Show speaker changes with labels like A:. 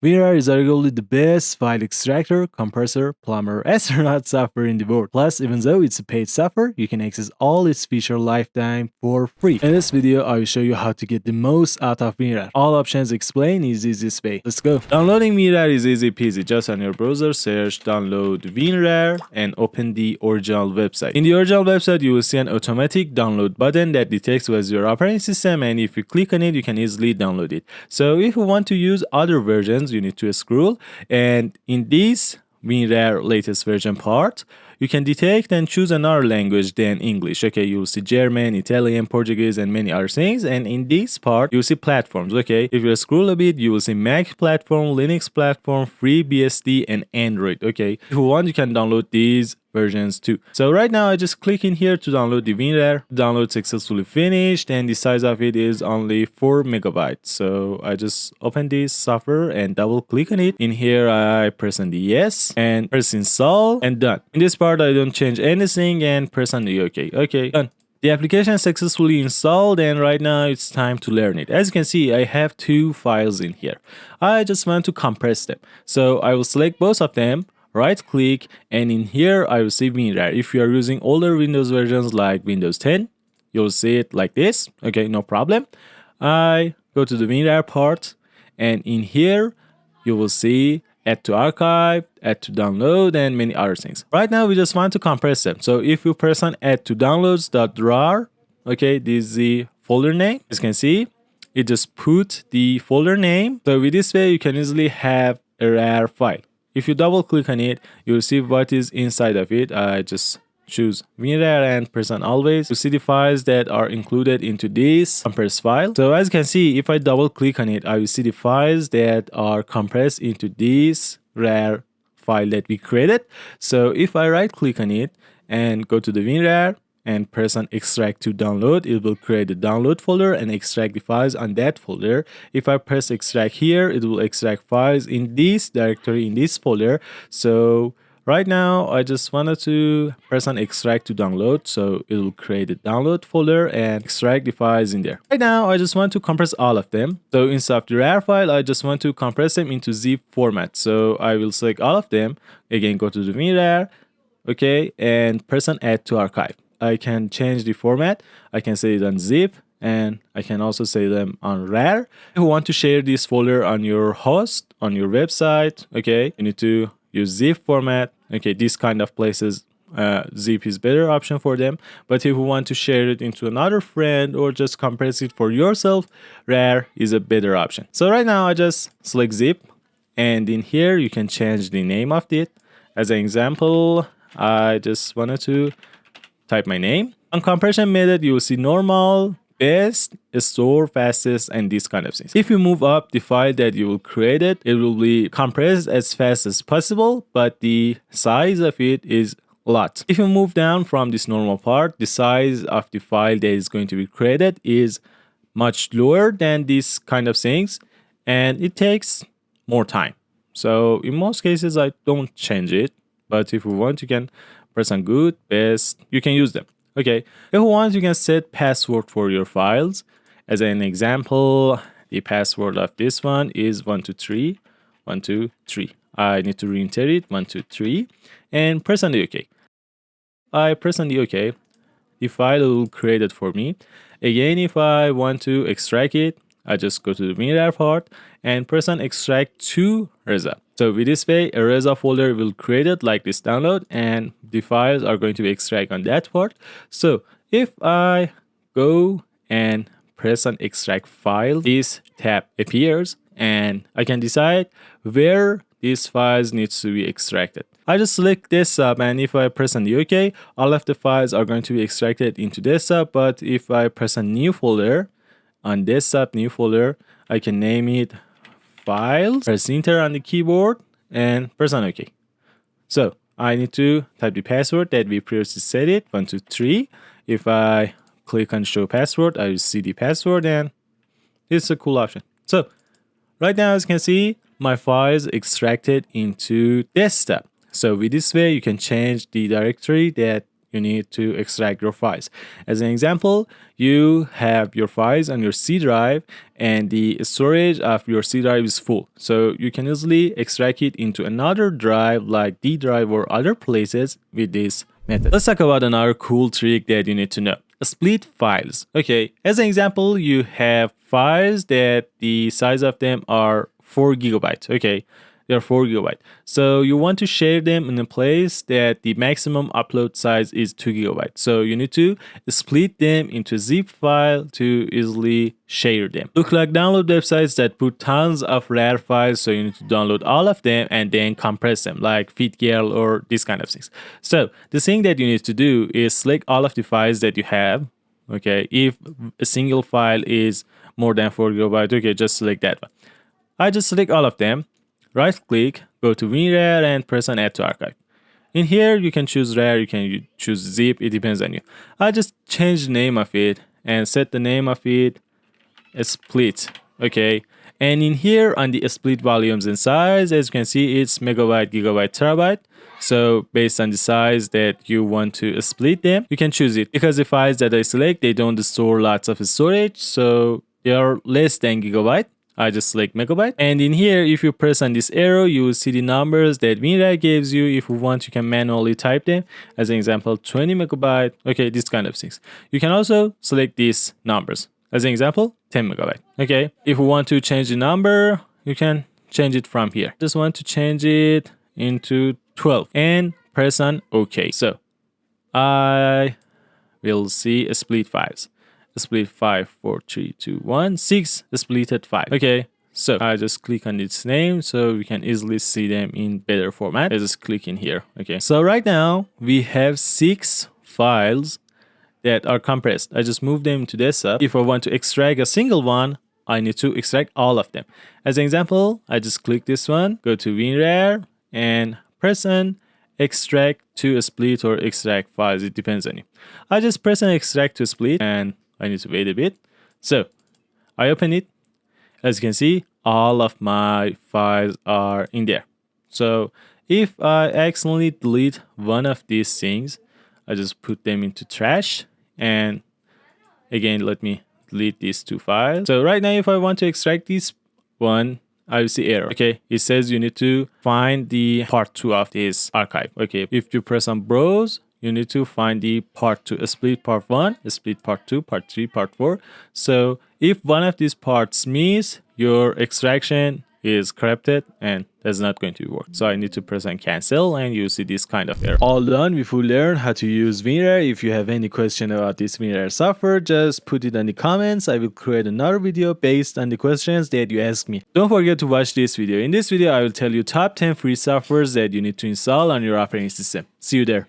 A: WinRAR is arguably the best file extractor, compressor, plumber, astronaut software in the world. Plus, even though it's a paid software, you can access all its feature lifetime for free. In this video, I will show you how to get the most out of WinRAR. All options explained is the easiest way. Let's go. Downloading WinRAR is easy peasy. Just on your browser, search download WinRAR and open the original website. In the original website, you will see an automatic download button that detects what's your operating system, and if you click on it, you can easily download it. So if you want to use other versions, you need to scroll, and in this WinRAR latest version part, you can detect and choose another language than English. Okay, you'll see German, Italian, Portuguese, and many other things. And in this part, you'll see platforms. Okay, if you scroll a bit, you will see Mac platform, Linux platform, FreeBSD, and Android. Okay, if you want, you can download these versions too. So right now I just click in here to download the WinRAR. Download successfully finished, and the size of it is only 4 megabytes. So I just open this software and double click on it. In here I press on the yes and press install and done. In this part I don't change anything and press on the OK. Okay, done. The application is successfully installed, and right now it's time to learn it. As you can see, I have 2 files in here. I just want to compress them. So I will select both of them, right click, and in here I will see WinRAR. If you are using older Windows versions like Windows 10, you'll see it like this. Okay, no problem. I go to the WinRAR part, and in here you will see add to archive, add to download, and many other things. Right now we just want to compress them. So if you press on add to downloads.rar, okay, this is the folder name. As you can see, it just put the folder name. So with this way you can easily have a RAR file. If you double click on it, you'll see what is inside of it. I just choose WinRAR and press on always. You see the files that are included into this compressed file. So as you can see, if I double click on it, I will see the files that are compressed into this RAR file that we created. So if I right click on it and go to the WinRAR and press on extract to download, it will create the download folder and extract the files on that folder. If I press extract here, it will extract files in this directory, in this folder. So right now I just wanted to press on extract to download, so it will create a download folder and extract the files in there. Right now I just want to compress all of them. So instead of the RAR file, I just want to compress them into zip format. So I will select all of them, again go to the WinRAR, okay, and press on add to archive. I can change the format. I can say it on zip, and I can also say them on RAR. If you want to share this folder on your host, on your website, okay, you need to use zip format. Okay, these kind of places, zip is better option for them. But if you want to share it into another friend or just compress it for yourself, RAR is a better option. So right now I just select zip, and in here you can change the name of it. As an example, I just wanted to type my name. On compression method, you will see normal, best, store, fastest, and these kind of things. If you move up the file that you will create it will be compressed as fast as possible, but the size of it is a lot. If you move down from this normal part, the size of the file that is going to be created is much lower than these kind of things, and it takes more time. So in most cases, I don't change it, but if you want, you can press on good, best, you can use them. Okay, if you want, you can set password for your files. As an example, the password of this one is 123, 123. I need to re-enter it, 123, and press on the OK. I press on the OK. The file will create it for me. Again, if I want to extract it, I just go to the WinRAR part and press on extract to RESA. So with this way, a RESA folder will create it like this download, and the files are going to be extracted on that part. So if I go and press on extract file, this tab appears, and I can decide where these files needs to be extracted. I just select desktop, and if I press on the OK, all of the files are going to be extracted into desktop. But if I press on new folder, on desktop new folder, I can name it files, press enter on the keyboard, and press on OK. So I need to type the password that we previously set it, 123. If I click on show password, I will see the password, and it's a cool option. So right now, as you can see, my files extracted into desktop. So with this way, you can change the directory that you need to extract your files. As an example, you have your files on your C drive and the storage of your C drive is full. So you can easily extract it into another drive like D drive or other places with this method. Let's talk about another cool trick that you need to know. Split files. Okay, as an example, you have files that the size of them are 4 gigabytes. Okay, they're 4 gigabytes. So you want to share them in a place that the maximum upload size is 2 gigabytes. So you need to split them into zip file to easily share them. Look like download websites that put tons of RAR files. So you need to download all of them and then compress them like FitGirl or this kind of things. So the thing that you need to do is select all of the files that you have. Okay, if a single file is more than 4 gigabytes, okay, just select that one. I just select all of them. Right click, go to WinRAR and press on add to archive. In here, you can choose RAR, you can choose zip, it depends on you. I just change the name of it and set the name of it split. Okay. And in here on the split volumes and size, as you can see, it's megabyte, gigabyte, terabyte. So based on the size that you want to split them, you can choose it. Because the files that I select, they don't store lots of storage. So they are less than gigabyte. I just select megabyte. And in here, if you press on this arrow, you will see the numbers that WinRAR gives you. If you want, you can manually type them. As an example, 20 megabyte. Okay, this kind of things. You can also select these numbers. As an example, 10 megabyte. Okay, if you want to change the number, you can change it from here. Just want to change it into 12 and press on OK. So I will see split files. Split 5, 4, 3, 2, 1, 6 splitted 5. Okay, so I just click on its name so we can easily see them in better format. I just click in here. Okay, so right now we have 6 files that are compressed. I just move them to desktop. If I want to extract a single one, I need to extract all of them. As an example, I just click this one, go to WinRAR and press on extract to split or extract files. It depends on you. I just press on extract to split and I need to wait a bit. So I open it. As you can see, all of my files are in there. So if I accidentally delete one of these things, I just put them into trash. And again, let me delete these 2 files. So right now, if I want to extract this one, I will see error. Okay, it says you need to find the part 2 of this archive. Okay, if you press on browse, you need to find the part 2, split part 1, split part 2, part 3, part 4. So if one of these parts miss, your extraction is corrupted and that's not going to work. So I need to press on cancel and you see this kind of error. All done. If you learn how to use WinRAR, if you have any question about this WinRAR software, just put it in the comments. I will create another video based on the questions that you asked me. Don't forget to watch this video. In this video, I will tell you top 10 free softwares that you need to install on your operating system. See you there.